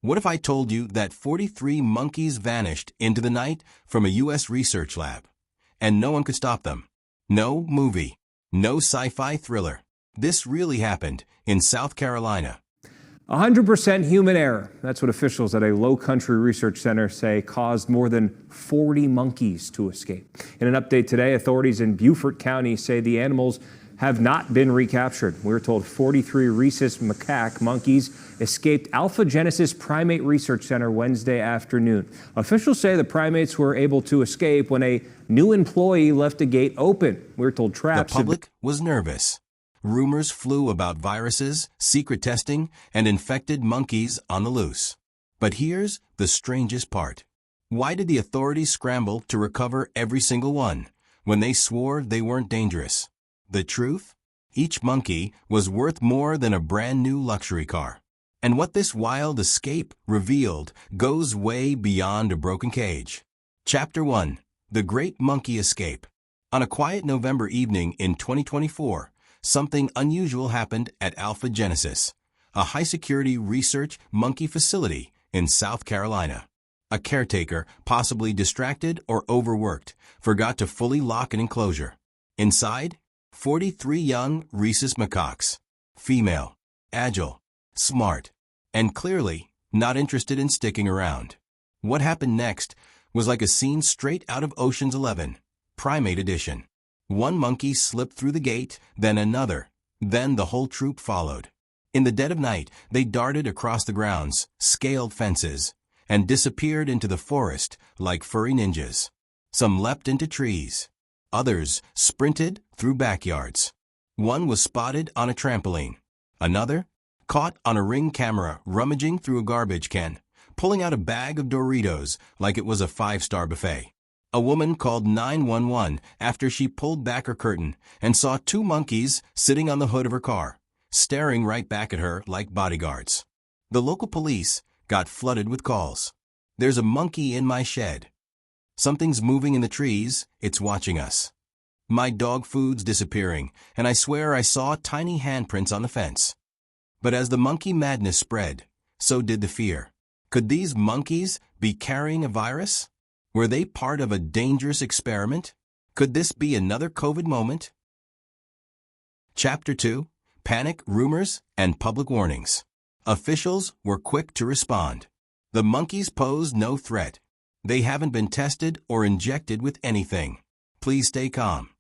What if I told you that 43 monkeys vanished into the night from a U.S. research lab, and no one could stop them? No movie, no sci-fi thriller. This really happened in South Carolina. 100% human error. That's what officials at a low-country research center say caused more than 40 monkeys to escape. In an update today, authorities in Beaufort County say the animals have not been recaptured. We're told 43 rhesus macaque monkeys escaped Alpha Genesis Primate Research Center Wednesday afternoon. Officials say the primates were able to escape when a new employee left a gate open. We're told traps. The public was nervous. Rumors flew about viruses, secret testing, and infected monkeys on the loose. But here's the strangest part. Why did the authorities scramble to recover every single one when they swore they weren't dangerous? The truth? Each monkey was worth more than a brand new luxury car. And what this wild escape revealed goes way beyond a broken cage. Chapter 1. The Great Monkey Escape. On a quiet November evening in 2024, something unusual happened at Alpha Genesis, a high-security research monkey facility in South Carolina. A caretaker, possibly distracted or overworked, forgot to fully lock an enclosure. Inside, 43 young rhesus macaques, female, agile, smart, and clearly not interested in sticking around. What happened next was like a scene straight out of Ocean's 11, Primate Edition. One monkey slipped through the gate, then another, then the whole troop followed. In the dead of night, they darted across the grounds, scaled fences, and disappeared into the forest like furry ninjas. Some leapt into trees. Others sprinted through backyards. One was spotted on a trampoline. Another, caught on a Ring camera rummaging through a garbage can, pulling out a bag of Doritos like it was a five-star buffet. A woman called 911 after she pulled back her curtain and saw two monkeys sitting on the hood of her car, staring right back at her like bodyguards. The local police got flooded with calls. There's a monkey in my shed. Something's moving in the trees, it's watching us. My dog food's disappearing, and I swear I saw tiny handprints on the fence. But as the monkey madness spread, so did the fear. Could these monkeys be carrying a virus? Were they part of a dangerous experiment? Could this be another COVID moment? Chapter 2. Panic, Rumors, and Public Warnings. Officials were quick to respond. The monkeys pose no threat. They haven't been tested or injected with anything. Please stay calm.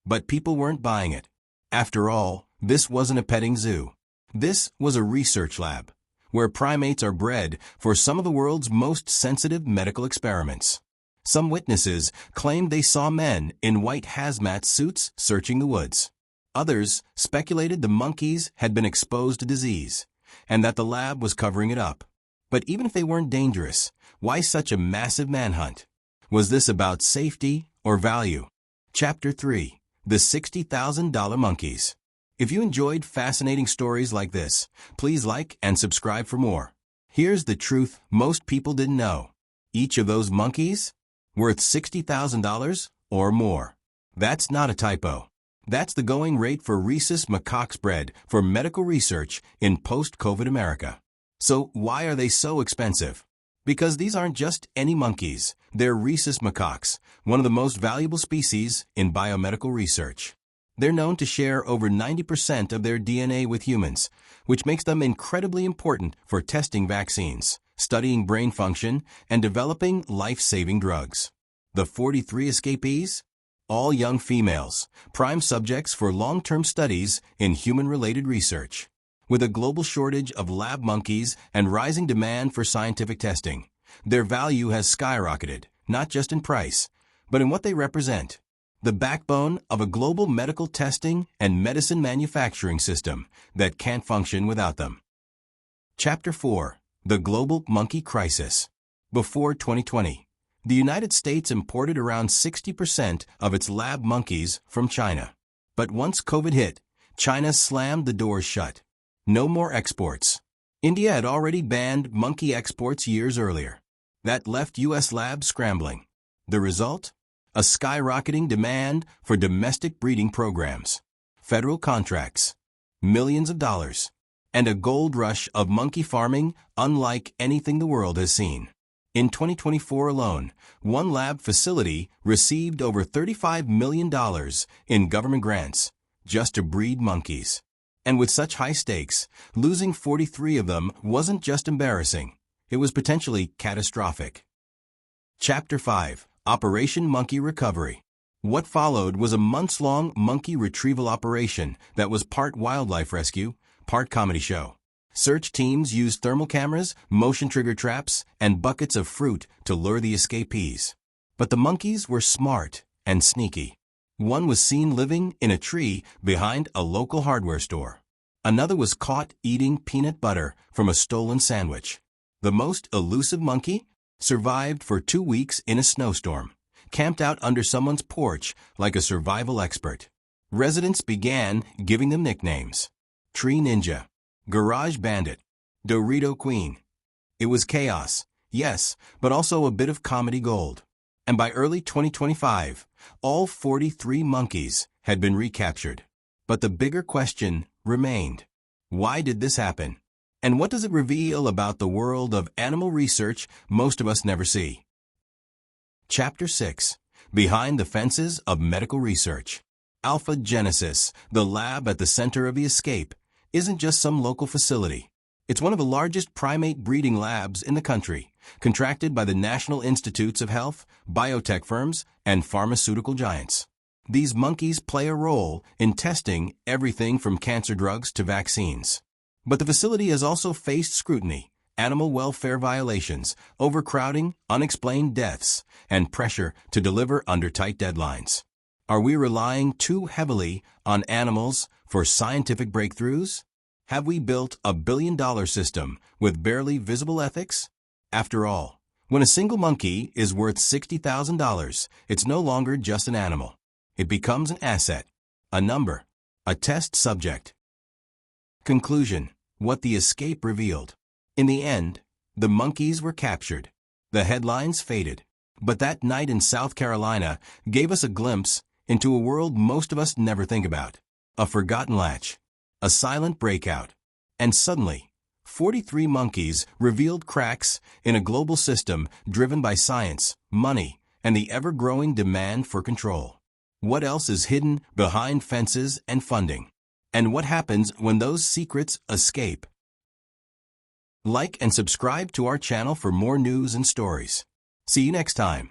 But people weren't buying it. After all, this wasn't a petting zoo. This was a research lab, where primates are bred for some of the world's most sensitive medical experiments. Some witnesses claimed they saw men in white hazmat suits searching the woods. Others speculated the monkeys had been exposed to disease, and that the lab was covering it up. But even if they weren't dangerous, why such a massive manhunt? Was this about safety or value? Chapter 3. The $60,000 Monkeys. If you enjoyed fascinating stories like this, please like and subscribe for more. Here's the truth most people didn't know. Each of those monkeys? Worth $60,000 or more. That's not a typo. That's the going rate for rhesus macaques bred for medical research in post-COVID America. So why are they so expensive? Because these aren't just any monkeys. They're rhesus macaques, one of the most valuable species in biomedical research. They're known to share over 90% of their DNA with humans, which makes them incredibly important for testing vaccines, studying brain function, and developing life-saving drugs. The 43 escapees? All young females, prime subjects for long-term studies in human-related research. With a global shortage of lab monkeys and rising demand for scientific testing, their value has skyrocketed, not just in price, but in what they represent. The backbone of a global medical testing and medicine manufacturing system that can't function without them. Chapter 4. The Global Monkey Crisis. Before 2020, the United States imported around 60% of its lab monkeys from China. But once COVID hit, China slammed the doors shut. No more exports. India had already banned monkey exports years earlier. That left U.S. labs scrambling. The result? A skyrocketing demand for domestic breeding programs. Federal contracts. Millions of dollars. and a gold rush of monkey farming unlike anything the world has seen. In 2024 alone, one lab facility received over $35 million in government grants just to breed monkeys. And with such high stakes, losing 43 of them wasn't just embarrassing, it was potentially catastrophic. Chapter 5: Operation Monkey Recovery. What followed was a months-long monkey retrieval operation that was part wildlife rescue, part comedy show. Search teams used thermal cameras, motion trigger traps, and buckets of fruit to lure the escapees. But the monkeys were smart and sneaky. One was seen living in a tree behind a local hardware store. Another was caught eating peanut butter from a stolen sandwich. The most elusive monkey survived for 2 weeks in a snowstorm, camped out under someone's porch like a survival expert. Residents began giving them nicknames: Tree Ninja, Garage Bandit, Dorito Queen. It was chaos, yes, but also a bit of comedy gold. And by early 2025, all 43 monkeys had been recaptured. But the bigger question remained: why did this happen? And what does it reveal about the world of animal research most of us never see? Chapter 6: Behind the Fences of Medical Research. Alpha Genesis, the lab at the center of the escape, isn't just some local facility. It's one of the largest primate breeding labs in the country, contracted by the National Institutes of Health, biotech firms, and pharmaceutical giants. These monkeys play a role in testing everything from cancer drugs to vaccines. But the facility has also faced scrutiny, animal welfare violations, overcrowding, unexplained deaths, and pressure to deliver under tight deadlines. Are we relying too heavily on animals for scientific breakthroughs? Have we built a billion-dollar system with barely visible ethics? After all, when a single monkey is worth $60,000, it's no longer just an animal. It becomes an asset, a number, a test subject. Conclusion: what the escape revealed. In the end, the monkeys were captured. The headlines faded. But that night in South Carolina gave us a glimpse into a world most of us never think about. A forgotten latch, a silent breakout, and suddenly, 43 monkeys revealed cracks in a global system driven by science, money, and the ever-growing demand for control. What else is hidden behind fences and funding? And what happens when those secrets escape? Like and subscribe to our channel for more news and stories. See you next time.